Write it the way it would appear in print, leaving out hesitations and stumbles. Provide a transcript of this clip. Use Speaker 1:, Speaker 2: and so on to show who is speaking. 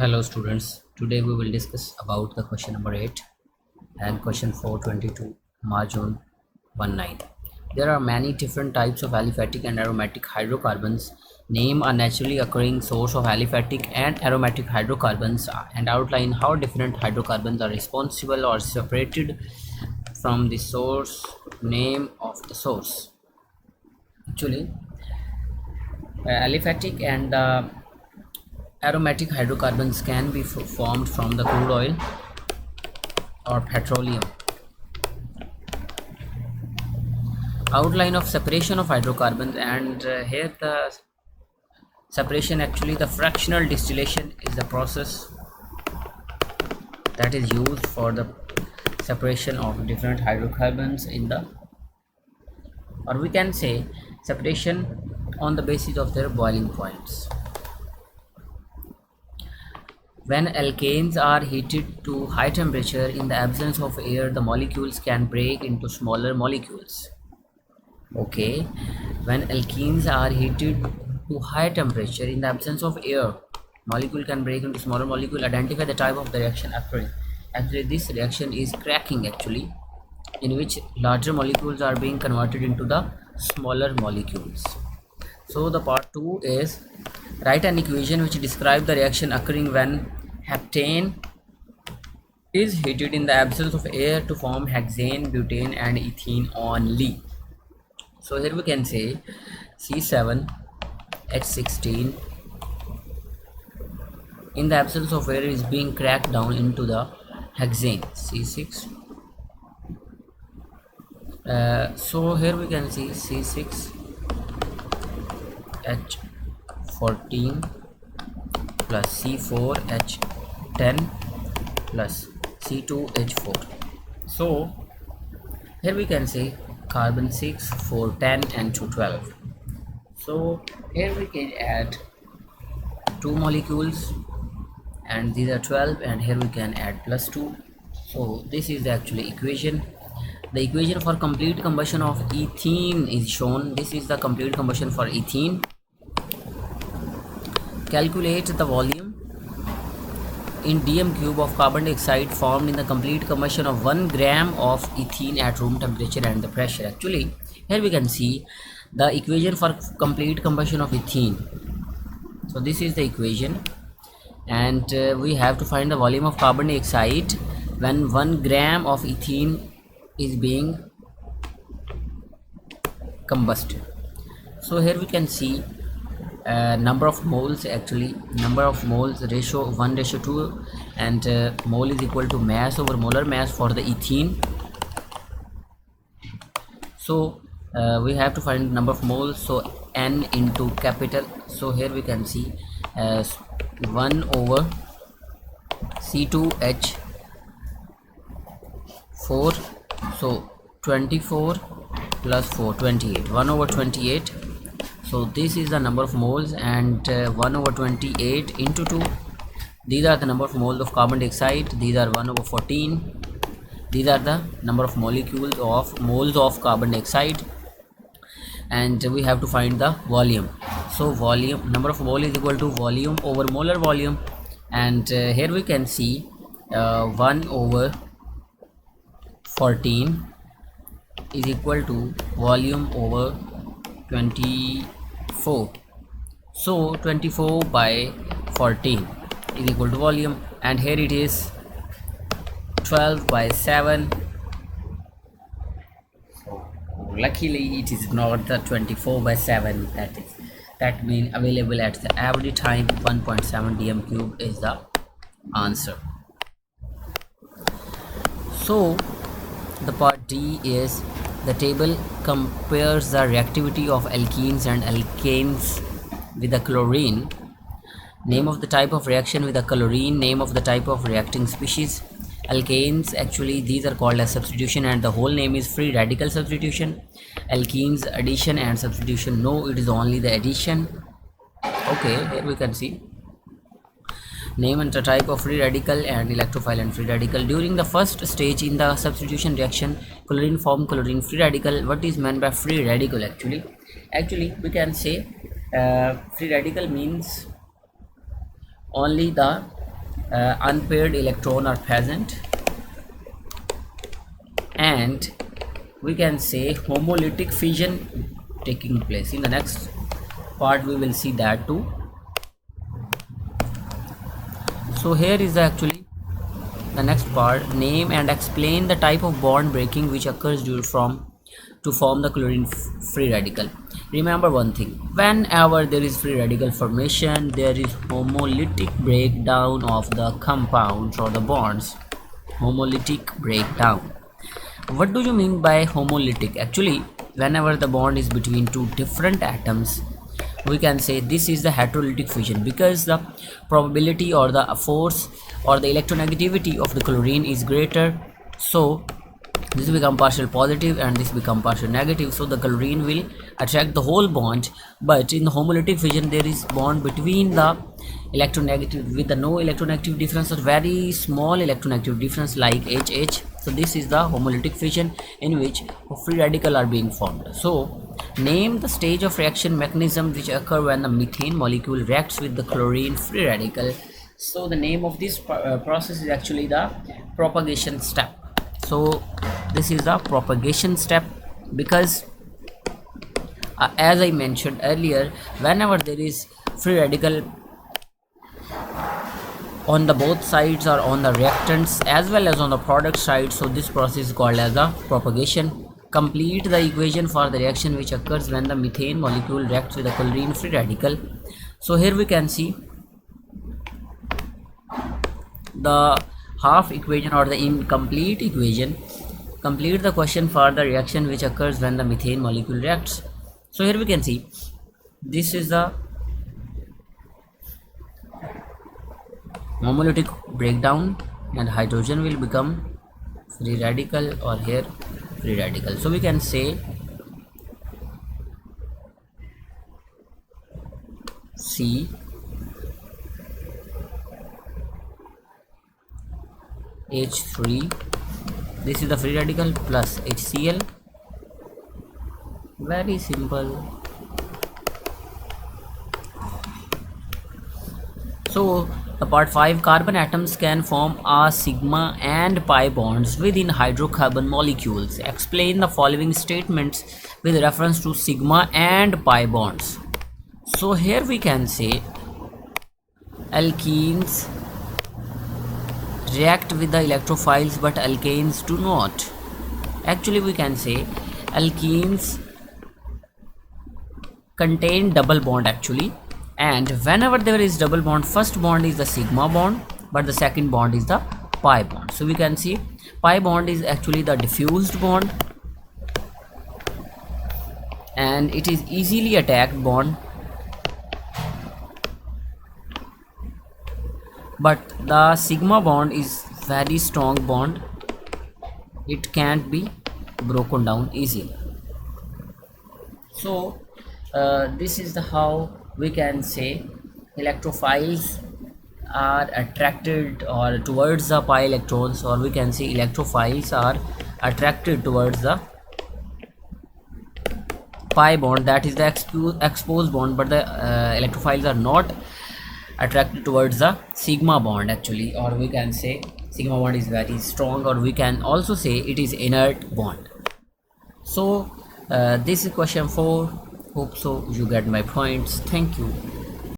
Speaker 1: Hello students, today we will discuss about the question number 8 and question 422 margin 19. There are many different types of aliphatic and aromatic hydrocarbons. Name a naturally occurring source of aliphatic and aromatic hydrocarbons and outline how different hydrocarbons are responsible or separated from the source. Name of the source. Actually, aliphatic and aromatic hydrocarbons can be formed from the crude oil or petroleum. Outline of separation of hydrocarbons, and here the separation, actually the fractional distillation is the process that is used for the separation of different hydrocarbons in the, or we can say separation on the basis of their boiling points. When alkanes are heated to high temperature in the absence of air, the molecules can break into smaller molecules. Okay, when alkenes are heated to high temperature in the absence of air, molecule can break into smaller molecule. Identify the type of the reaction occurring. Actually, this reaction is cracking, actually, in which larger molecules are being converted into the smaller molecules. So the part 2 is write an equation which describes the reaction occurring when heptane is heated in the absence of air to form hexane, butane and ethene only. So here we can say C7H16 in the absence of air is being cracked down into the hexane C6. So here we can see C6H14 plus C4H10 plus C2H4. So here we can say carbon 6, 4, 10 and 2, 12. So here we can add 2 molecules and these are 12, and here we can add plus 2. So this is the actually equation. The equation for complete combustion of ethene is shown. This is the complete combustion for ethene. Calculate the volume in dm cube of carbon dioxide formed in the complete combustion of 1 gram of ethene at room temperature and the pressure. Actually, here we can see the equation for complete combustion of ethene. So this is the equation, and we have to find the volume of carbon dioxide when 1 gram of ethene is being combusted. So here we can see number of moles, actually number of moles ratio 1:2, and mole is equal to mass over molar mass for the ethene. So we have to find number of moles, so n into capital. So here we can see 1 over C2H4, so 24 plus 4, 28, 1 over 28. So this is the number of moles, and 1 over 28 into 2, these are the number of moles of carbon dioxide. These are 1 over 14. These are the number of molecules of moles of carbon dioxide, and we have to find the volume. So volume, number of mole is equal to volume over molar volume, and here we can see 1 over 14 is equal to volume over 24. So 24 by 14 is equal to volume, and here it is 12 by 7. So luckily it is not the 24 by 7, that means available at the average time 1.7 dm cube is the answer. So the part D is the table compares the reactivity of alkenes and alkanes with the chlorine. Name of the type of reaction with the chlorine. Name of the type of reacting species. Alkanes, actually these are called as substitution, and the whole name is free radical substitution. Alkenes, addition and substitution. No, it is only the addition. Okay, here we can see name and the type of free radical and electrophile and free radical. During the first stage in the substitution reaction, chlorine form chlorine free radical. What is meant by free radical? Actually we can say free radical means only the unpaired electron are present, and we can say homolytic fission taking place. In the next part we will see that too. So here is actually the next part: name and explain the type of bond breaking which occurs to form the chlorine free radical. Remember one thing: whenever there is free radical formation, there is homolytic breakdown of the compounds or the bonds. Homolytic breakdown. What do you mean by homolytic? Actually, whenever the bond is between two different atoms, we can say this is the heterolytic fission, because the probability or the force or the electronegativity of the chlorine is greater. So this become partial positive and this become partial negative, so the chlorine will attract the whole bond. But in the homolytic fission, there is bond between the electronegative with the no electronegative difference or very small electronegative difference like HH. So this is the homolytic fission in which free radical are being formed. So name the stage of reaction mechanism which occur when the methane molecule reacts with the chlorine free radical. So the name of this process is actually the propagation step. So this is the propagation step, because as I mentioned earlier, whenever there is free radical on the both sides or on the reactants as well as on the product side, so this process is called as the propagation. Complete the equation for the reaction which occurs when the methane molecule reacts with the chlorine free radical. So here we can see the half equation or the incomplete equation. Complete the question for the reaction which occurs when the methane molecule reacts. So here we can see this is the homolytic breakdown, and hydrogen will become free radical, or here free radical. So we can say C H3, this is the free radical, plus HCl. Very simple. So the part 5, carbon atoms can form a sigma and pi bonds within hydrocarbon molecules. Explain the following statements with reference to sigma and pi bonds. So here we can say alkenes react with the electrophiles but alkanes do not. Actually we can say alkenes contain double bond actually, and whenever there is double bond, first bond is the sigma bond but the second bond is the pi bond. So we can see pi bond is actually the diffused bond and it is easily attacked bond, but the sigma bond is very strong bond, it can't be broken down easily. So this is the how we can say electrophiles are attracted or towards the pi electrons, or we can say electrophiles are attracted towards the pi bond, that is the exposed bond, but the electrophiles are not attracted towards the sigma bond actually, or we can say sigma bond is very strong, or we can also say it is inert bond. So this is question 4. Hope so you get my points. Thank you.